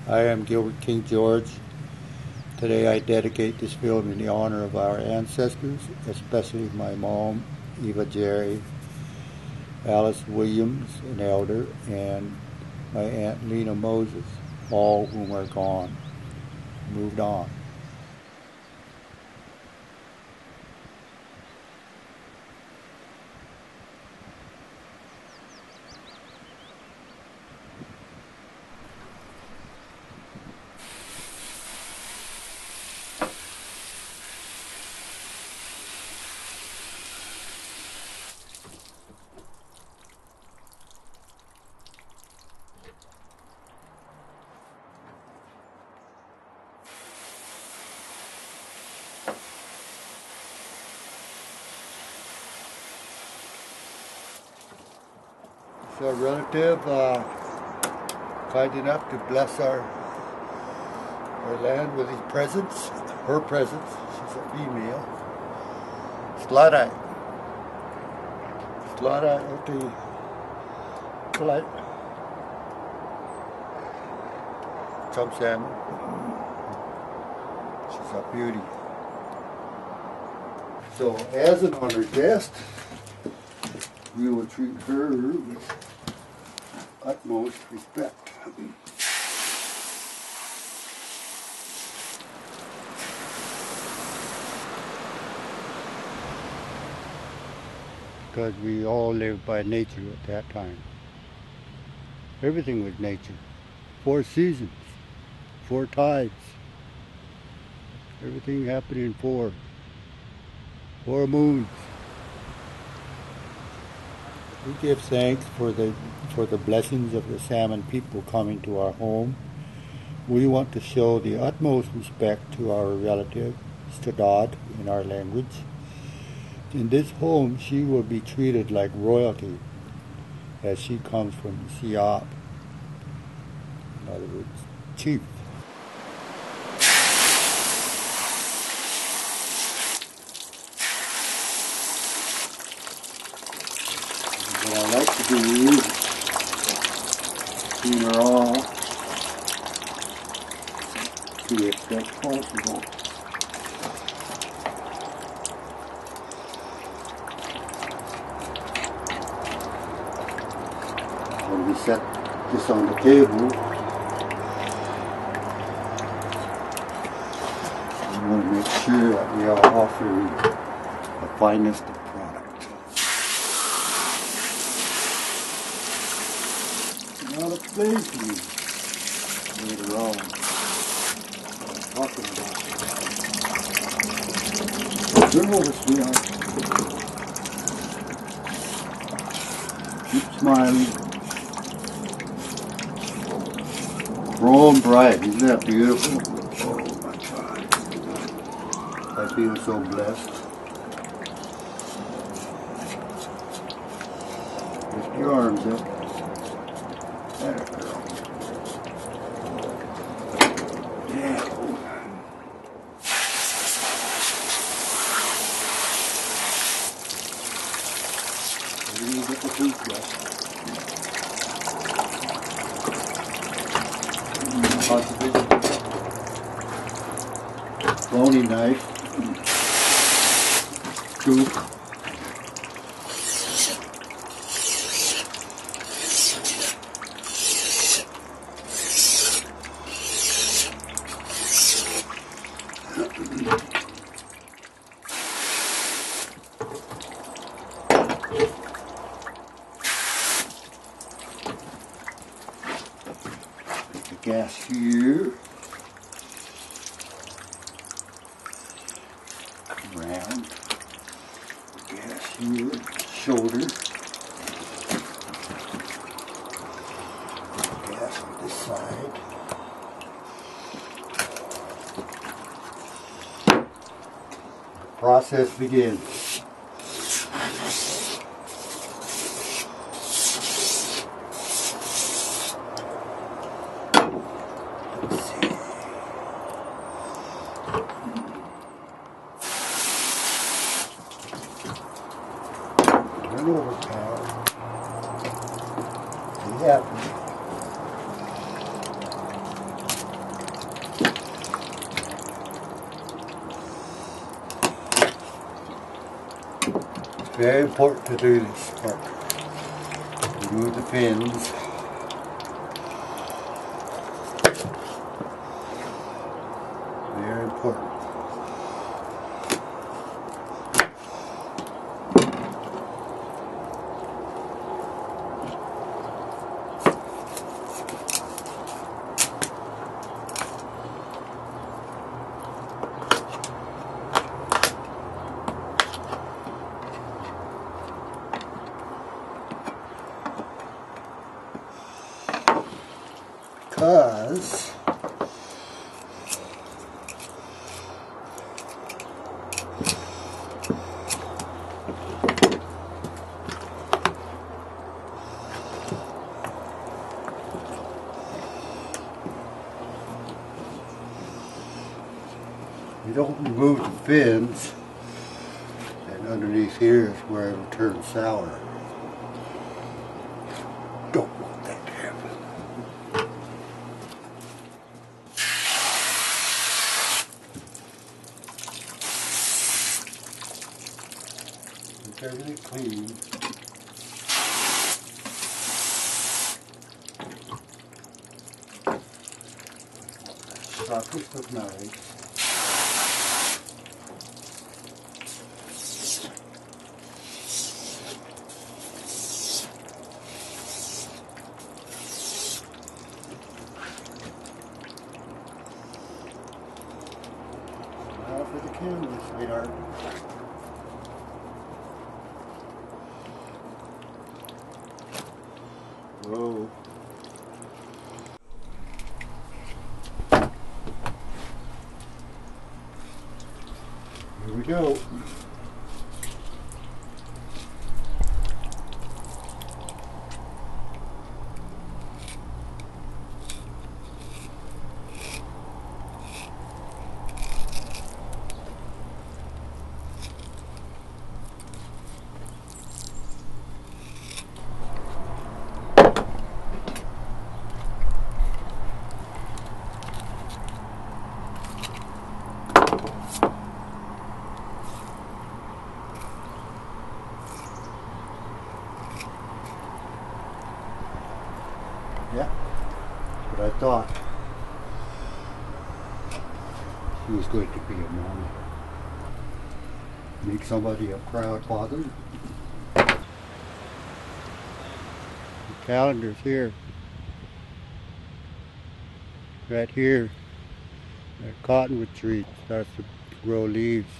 I am Gilbert King George. Today I dedicate this film in the honor of our ancestors, especially my mom, Eva Jerry, Alice Williams, an elder, and my Aunt Lena Moses, all whom are gone, moved on. So a relative kind enough to bless our land with his presence, her presence. She's a female. Slot-eye at the collect. Chum salmon. She's a beauty. So as an honored guest, we will treat her with utmost respect. Because we all lived by nature at that time. Everything was nature. 4 seasons, 4 tides. Everything happened in 4 moons. We give thanks for the blessings of the Salmon people coming to our home. We want to show the utmost respect to our relative, Stadad in our language. In this home, she will be treated like royalty, as she comes from Siab. In other words, chief. What I like to do is clean her off to the extent possible. When we set this on the table, we want to make sure that we are offering the finest of product. Now let's play for you later on. I'm talking about it. Turn over, sweetheart. Keep smiling. Grown bright, isn't that beautiful? Oh my God. I feel so blessed. Lift your arms up. There, girl. Yeah. Where do you get the toothbrush? Bony knife, scoop, the gas here. Round, gas here, shoulder, gas on this side, the process begins. Turn over, pal. Be happy. Very important to do this part. Remove the fins. Very important. Because you don't remove the fins, and underneath here is where it'll turn sour. Don't want that to happen. Keep everything clean. Sharpest of knives. Now for the camera, sweetheart. Whoa. Here we go. Yeah, that's what I thought. She was going to be a mommy. Make somebody a proud father. The calendar's here. Right here. That cottonwood tree starts to grow leaves.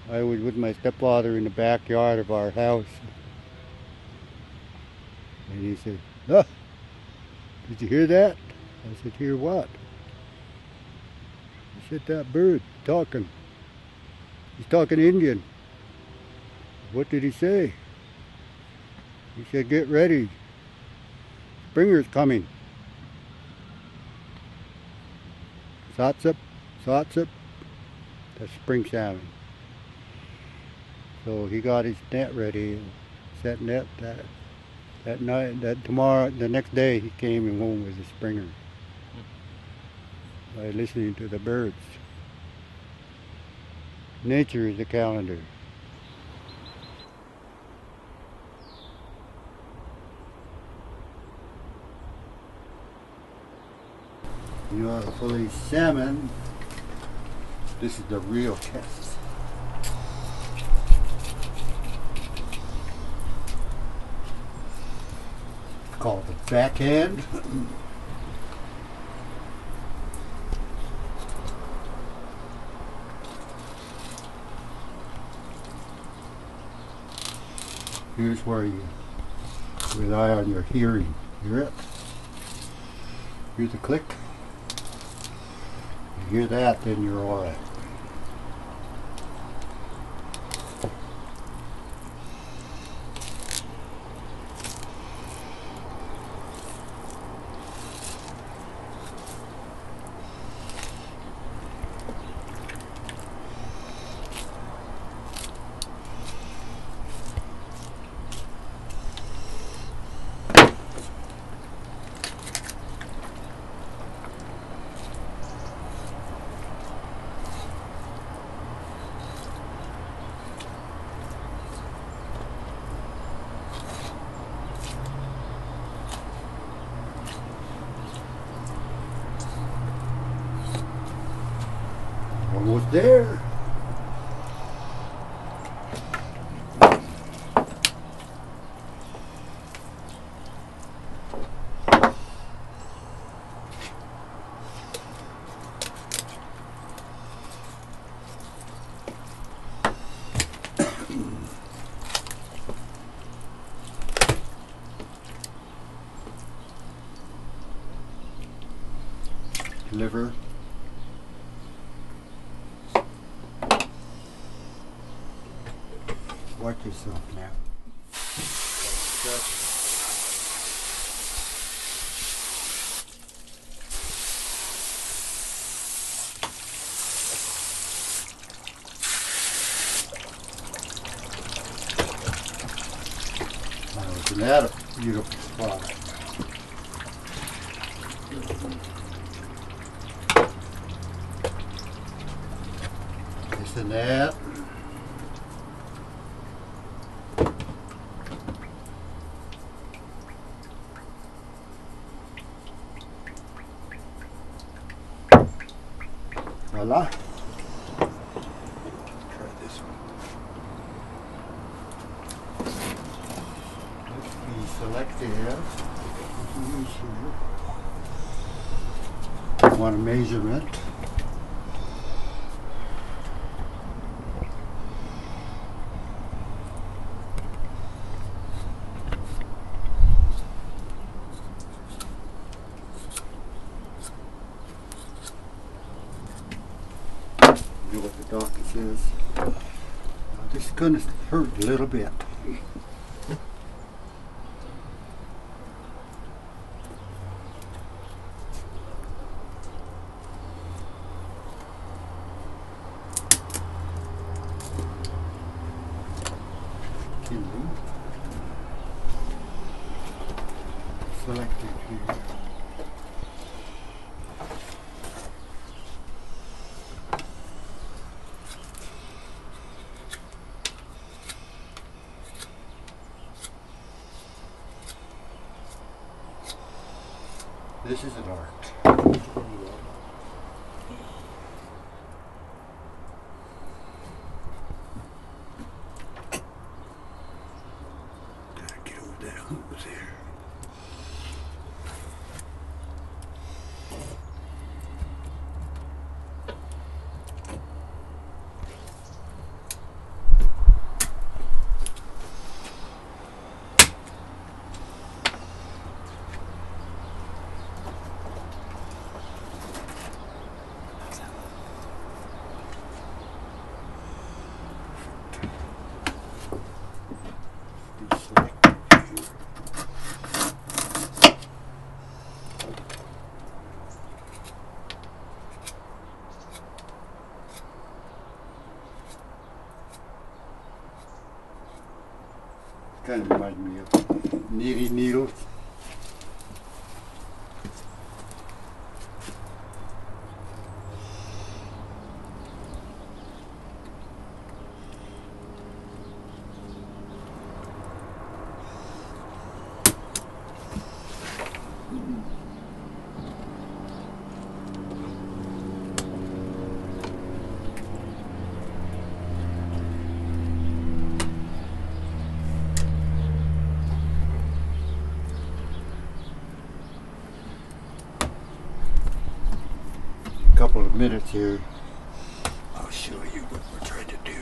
I was with my stepfather in the backyard of our house. And he said, "Oh, did you hear that?" I said, "Hear what?" He said, "That bird talking. He's talking Indian." "What did he say?" He said, "Get ready. Springer's coming. Satsip, satsip." That's spring salmon. So he got his net ready, set net that night, the next day he came home with a springer by listening to the birds. Nature is a calendar. You know, for these salmon, this is the real test. Called the backhand. Here's where you rely on your hearing. Hear it? Hear the click? You hear that, then you're alright. Almost there. Liver. Watch yourself now. Isn't that a beautiful spot? Isn't that? Voila. Try this one. Let's be selective. Want a measurement. What the doctor says. This is going to hurt a little bit. Selected here. This is an art. Gotta get over that hose there. Kind of reminds me of knitting needles. Couple of minutes here, I'll show you what we're trying to do.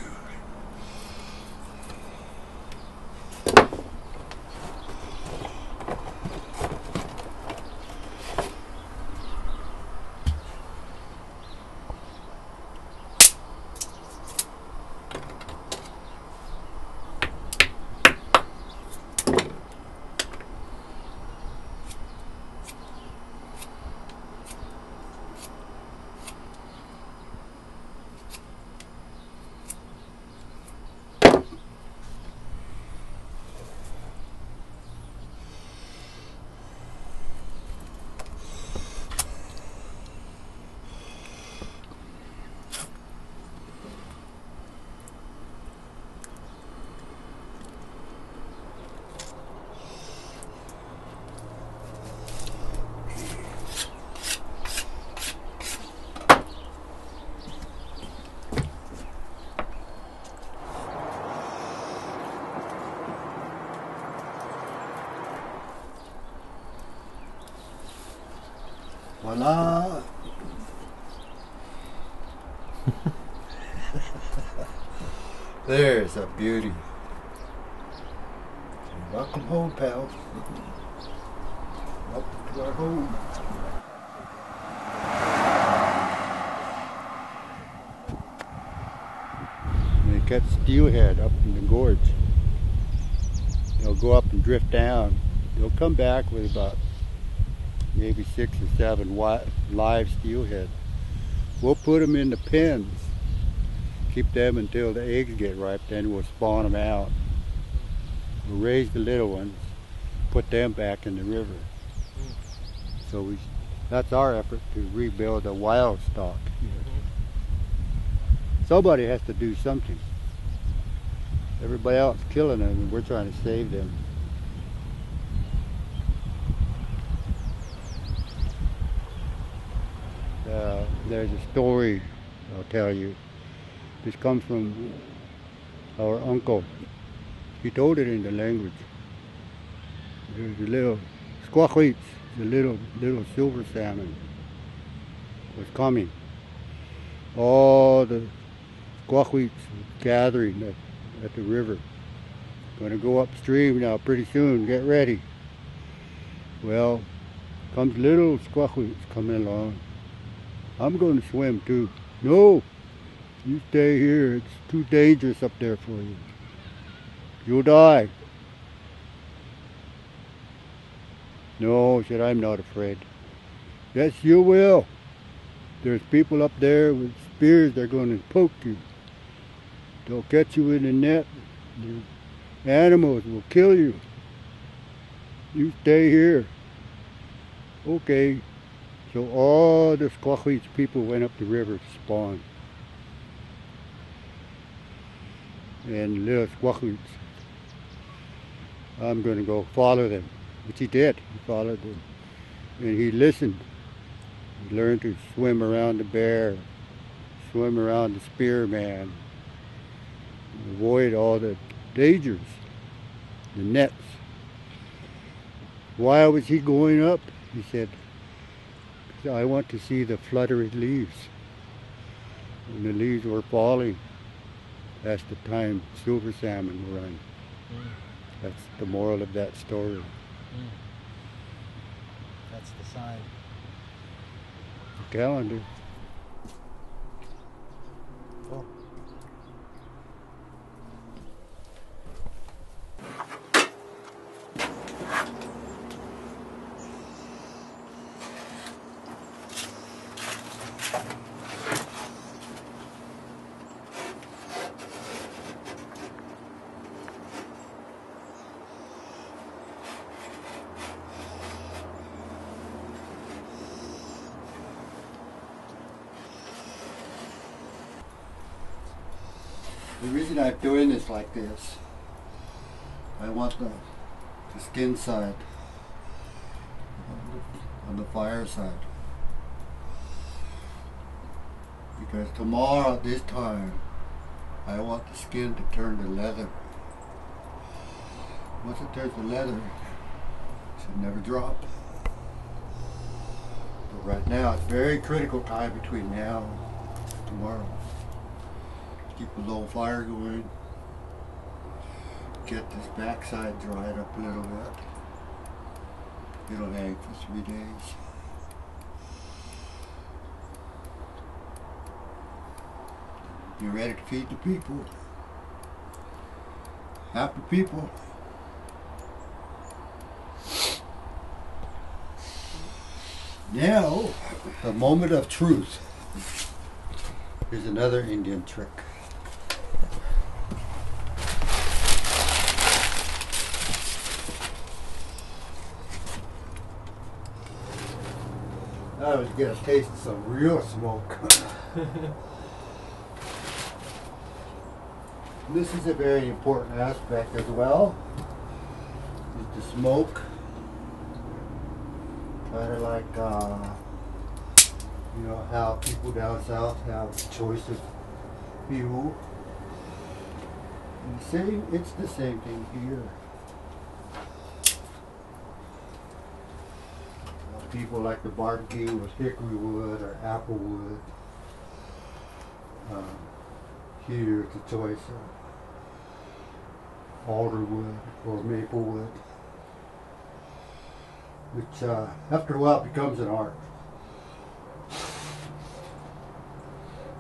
Voila! There's a beauty. Welcome home, pal. Welcome to our home. They catch steelhead up in the gorge. They'll go up and drift down. They'll come back with about maybe 6 or 7 live steelhead. We'll put them in the pens. Keep them until the eggs get ripe, then we'll spawn them out. We'll raise the little ones, put them back in the river. So that's our effort to rebuild the wild stock here. Somebody has to do something. Everybody else is killing them and we're trying to save them. There's a story I'll tell you. This comes from our uncle. He told it in the language. There's a little squawqueets, the little silver salmon was coming. All the squawqueets gathering at the river. Gonna go upstream now pretty soon, get ready. Well, comes little squawqueets coming along. I'm going to swim too. No, you stay here. It's too dangerous up there for you. You'll die. No, said, I'm not afraid. Yes, you will. There's people up there with spears. They're going to poke you. They'll catch you in the net. The animals will kill you. You stay here. Okay. So all the squawqueets people went up the river to spawn. And little squawqueets, I'm going to go follow them. Which he did. He followed them. And he listened. He learned to swim around the bear, swim around the spearman, avoid all the dangers, the nets. Why was he going up? He said, I want to see the fluttering leaves. When the leaves were falling, that's the time silver salmon run. That's the moral of that story. That's the sign. The calendar. Oh. The reason I'm doing this like this, I want the skin side on the fire side. Because tomorrow at this time, I want the skin to turn to leather. Once it turns to leather, it should never drop. But right now, it's very critical time between now and tomorrow. Keep a low fire going. Get this backside dried up a little bit. It'll hang for 3 days. You're ready to feed the people. Happy people. Now, the moment of truth. Here's another Indian trick. I was get a taste of some real smoke. This is a very important aspect as well. Is the smoke. Kind of like, you know how people down south have a choice of fuel. It's the same thing here. People like to barbecue with hickory wood or apple wood. Here it's a choice of alder wood or maple wood, which after a while becomes an art.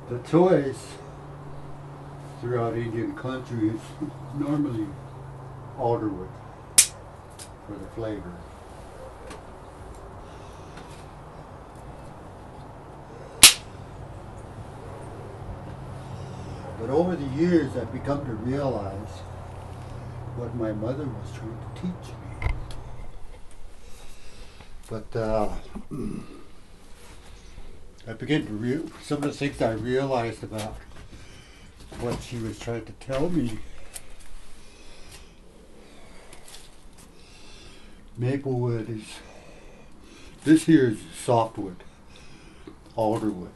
The choice throughout Indian country is normally alder wood for the flavor. But over the years, I've become to realize what my mother was trying to teach me. But I began to some of the things I realized about what she was trying to tell me. Maple wood is, this here is softwood, alder wood.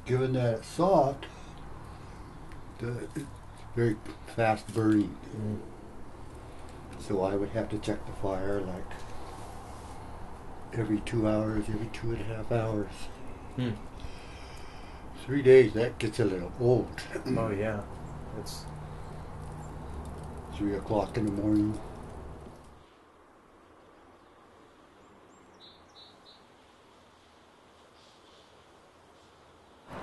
Given that it's soft, it's very fast burning. So I would have to check the fire like every 2 hours, every 2.5 hours. 3 days, that gets a little old. Oh yeah, it's 3 o'clock in the morning.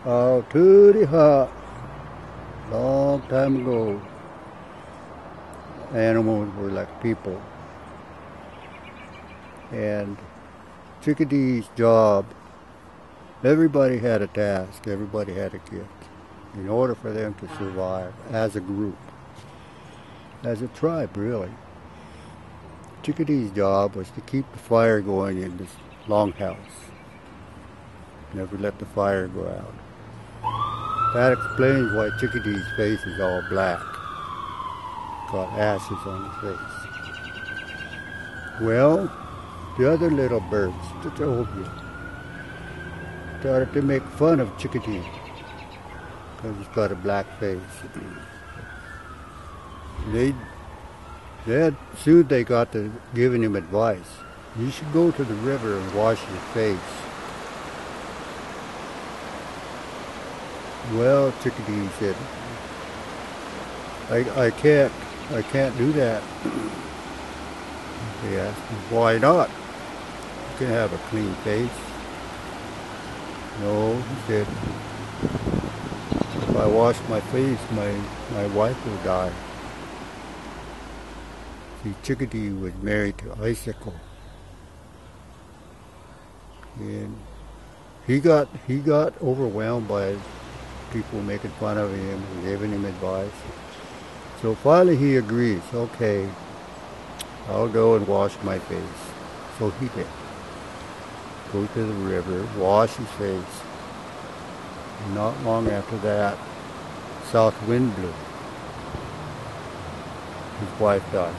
Out to the hut, long time ago, animals were like people. And chickadee's job, everybody had a task, everybody had a gift in order for them to survive as a group, as a tribe really. Chickadee's job was to keep the fire going in this longhouse, never let the fire go out. That explains why Chickadee's face is all black. Got ashes on his face. Well, the other little birds, the told started to make fun of Chickadee because he's got a black face. Soon they got to giving him advice. You should go to the river and wash your face. Well, Chickadee said, I can't do that. They asked him, why not? You can have a clean face. No, he said, if I wash my face, my wife will die. See, Chickadee was married to Icicle. And he got overwhelmed by people making fun of him and giving him advice. So finally he agrees, okay, I'll go and wash my face. So he did. Go to the river, wash his face. And not long after that, south wind blew. His wife died.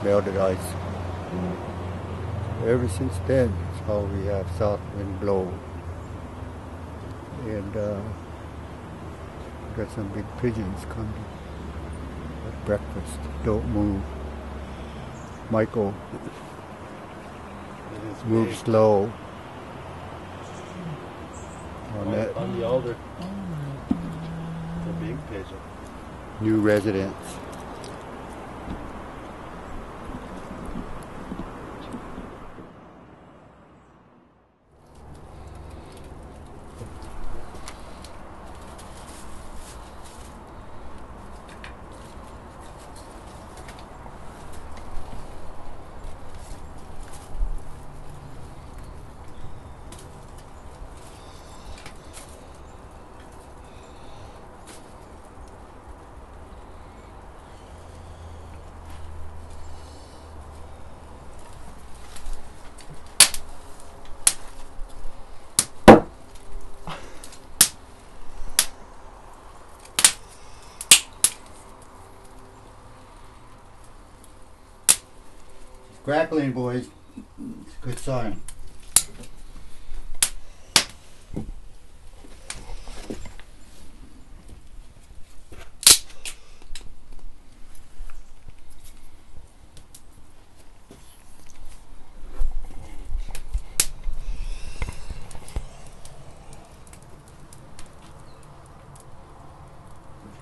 Melted ice. Ever since then, that's how we have south wind blow. And got some big pigeons coming at breakfast. Don't move. Michael, move slow. On the alder. The big pigeon. New residents. Crackling, boys. It's a good sign.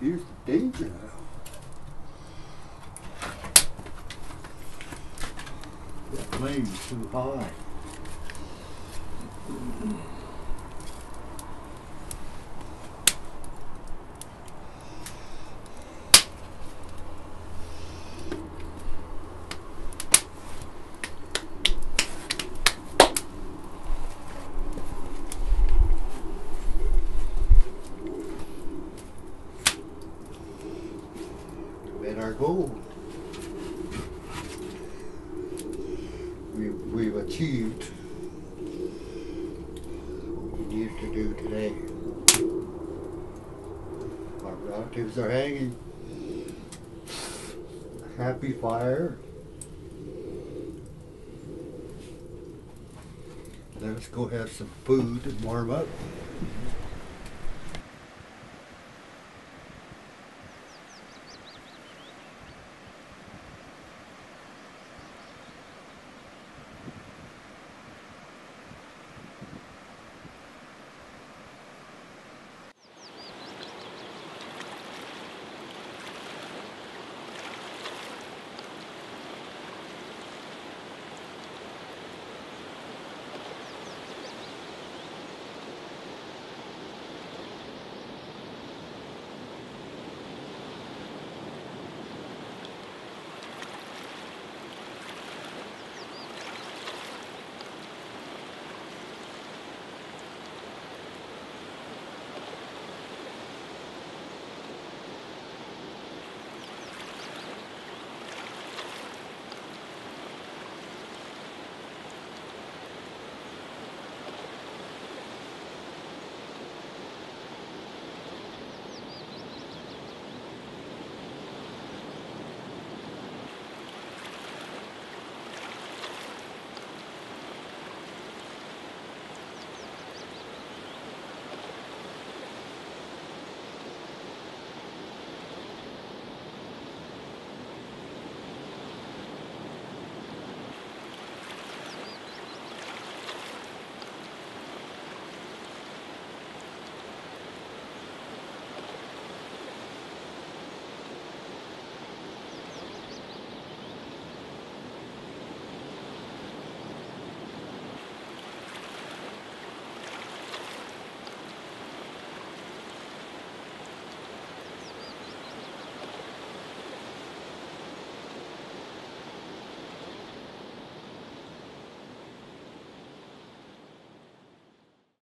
Here's the danger now. That flame's too high. Met our goal. We've achieved what we needed to do today. Our relatives are hanging. Happy fire. Let us go have some food and warm up.